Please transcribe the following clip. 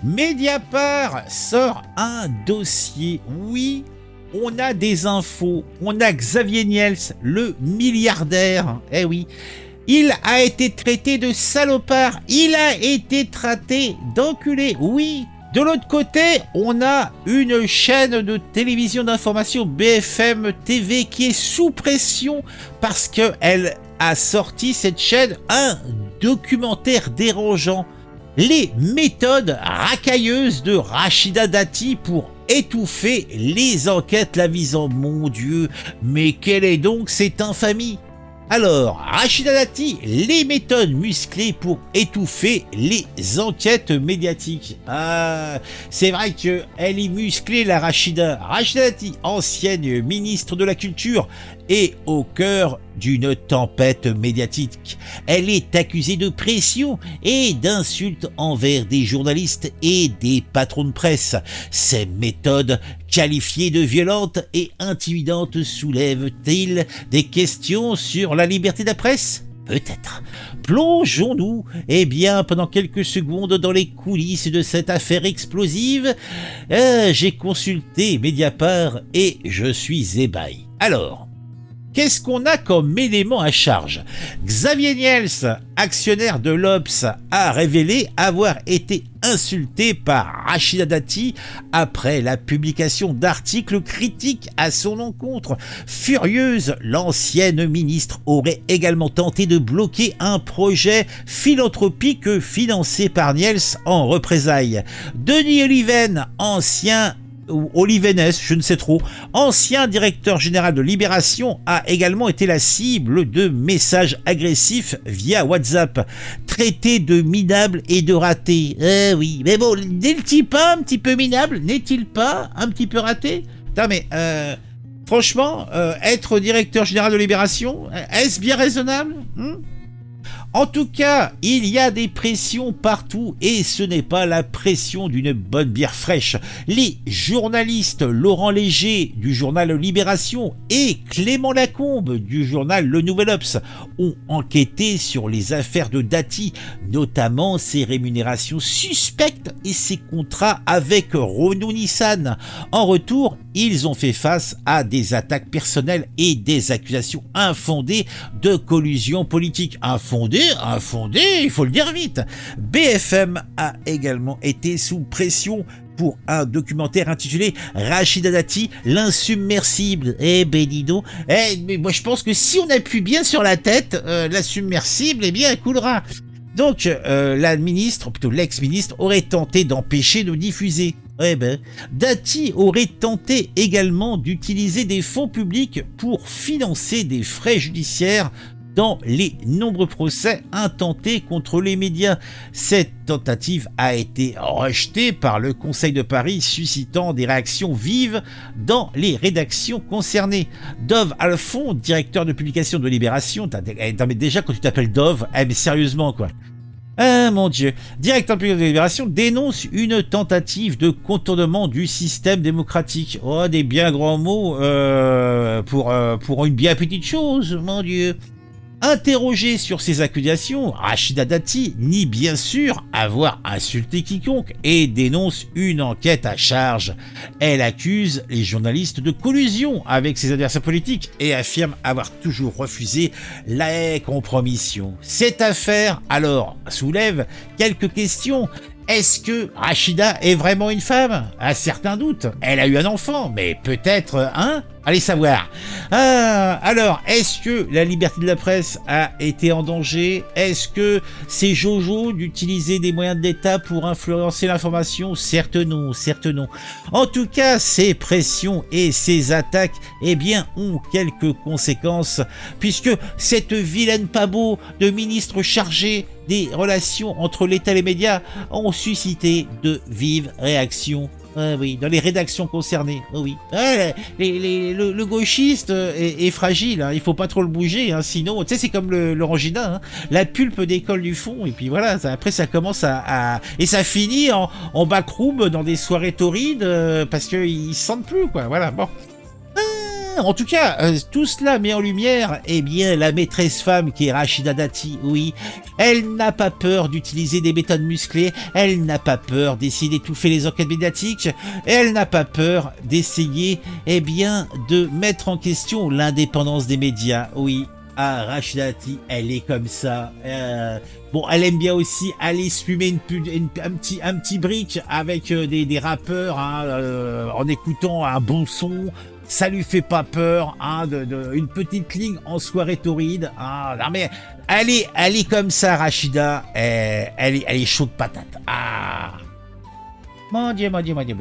Mediapart sort un dossier. Oui, on a des infos. On a Xavier Niels, le milliardaire. Eh oui. Il a été traité de salopard. Il a été traité d'enculé. Oui. De l'autre côté, on a une chaîne de télévision d'information BFM TV qui est sous pression parce qu'elle a sorti, cette chaîne, un documentaire dérangeant. Les méthodes racailleuses de Rachida Dati pour étouffer les enquêtes la visant. Mon Dieu, mais quelle est donc cette infamie? Alors, Rachida Dati, les méthodes musclées pour étouffer les enquêtes médiatiques. Ah, c'est vrai qu'elle est musclée, la Rachida. Rachida Dati, ancienne ministre de la Culture, est au cœur d'une tempête médiatique. Elle est accusée de pression et d'insultes envers des journalistes et des patrons de presse. Ces méthodes, qualifiées de violentes et intimidantes, soulèvent-ils des questions sur la liberté de la presse? Peut-être. Plongeons-nous, pendant quelques secondes dans les coulisses de cette affaire explosive. J'ai consulté Mediapart et je suis ébahi. Alors, qu'est-ce qu'on a comme élément à charge? Xavier Niels, actionnaire de l'Obs, a révélé avoir été insulté par Rachida Dati après la publication d'articles critiques à son encontre. Furieuse, l'ancienne ministre aurait également tenté de bloquer un projet philanthropique financé par Niels en représailles. Denis Oliven, Olivenes, je ne sais trop, ancien directeur général de Libération, a également été la cible de messages agressifs via WhatsApp, traité de minable et de raté. Oui, mais bon, n'est-il pas un petit peu minable? N'est-il pas un petit peu raté? Putain, mais franchement, être directeur général de Libération, est-ce bien raisonnable? En tout cas, il y a des pressions partout et ce n'est pas la pression d'une bonne bière fraîche. Les journalistes Laurent Léger du journal Libération et Clément Lacombe du journal Le Nouvel Obs ont enquêté sur les affaires de Dati, notamment ses rémunérations suspectes et ses contrats avec Renault-Nissan. En retour, ils ont fait face à des attaques personnelles et des accusations infondées de collusion politique. Infondées, il faut le dire vite. BFM a également été sous pression pour un documentaire intitulé Rachida Dati, l'insubmersible. Dis donc, mais moi je pense que si on appuie bien sur la tête, la submersible, elle coulera. Donc la ministre, plutôt l'ex-ministre, aurait tenté d'empêcher de diffuser. Dati aurait tenté également d'utiliser des fonds publics pour financer des frais judiciaires dans les nombreux procès intentés contre les médias. Cette tentative a été rejetée par le Conseil de Paris, suscitant des réactions vives dans les rédactions concernées. Dove Alphon, directeur de publication de Libération, mais déjà quand tu t'appelles Dove, mais sérieusement quoi. Ah mon Dieu, directeur de publication de Libération dénonce une tentative de contournement du système démocratique. Oh, des bien grands mots pour une bien petite chose, mon Dieu. Interrogée sur ces accusations, Rachida Dati nie bien sûr avoir insulté quiconque et dénonce une enquête à charge. Elle accuse les journalistes de collusion avec ses adversaires politiques et affirme avoir toujours refusé la compromission. Cette affaire, alors, soulève quelques questions. Est-ce que Rachida est vraiment une femme? À certains doutes. Elle a eu un enfant, mais peut-être un? Allez savoir. Alors, est-ce que la liberté de la presse a été en danger? Est-ce que c'est Jojo d'utiliser des moyens de l'État pour influencer l'information? Certes non, certes non. En tout cas, ces pressions et ces attaques, ont quelques conséquences, puisque cette vilaine pabot de ministre chargé des relations entre l'État et les médias ont suscité de vives réactions. Oui, dans les rédactions concernées. Oh oui. Le gauchiste est fragile, hein, il faut pas trop le bouger, hein, sinon, tu sais, c'est comme l'orangina, hein, la pulpe décolle du fond, et puis voilà, après ça commence et ça finit en backroom dans des soirées torrides, parce qu'ils se sentent plus, quoi, voilà, bon. en tout cas, tout cela met en lumière, eh bien, la maîtresse femme qui est Rachida Dati, oui. Elle n'a pas peur d'utiliser des méthodes musclées, elle n'a pas peur d'essayer d'étouffer les enquêtes médiatiques, elle n'a pas peur d'essayer, eh bien, de mettre en question l'indépendance des médias, oui. Ah, Rachida Dati, elle est comme ça. Bon, elle aime bien aussi aller se fumer un petit brick avec des rappeurs hein, en écoutant un bon son. Ça lui fait pas peur, hein, une petite ligne en soirée torride. Hein, non mais elle est comme ça, Rachida. Elle est chaude patate. Ah, mon Dieu, mon Dieu, mon Dieu.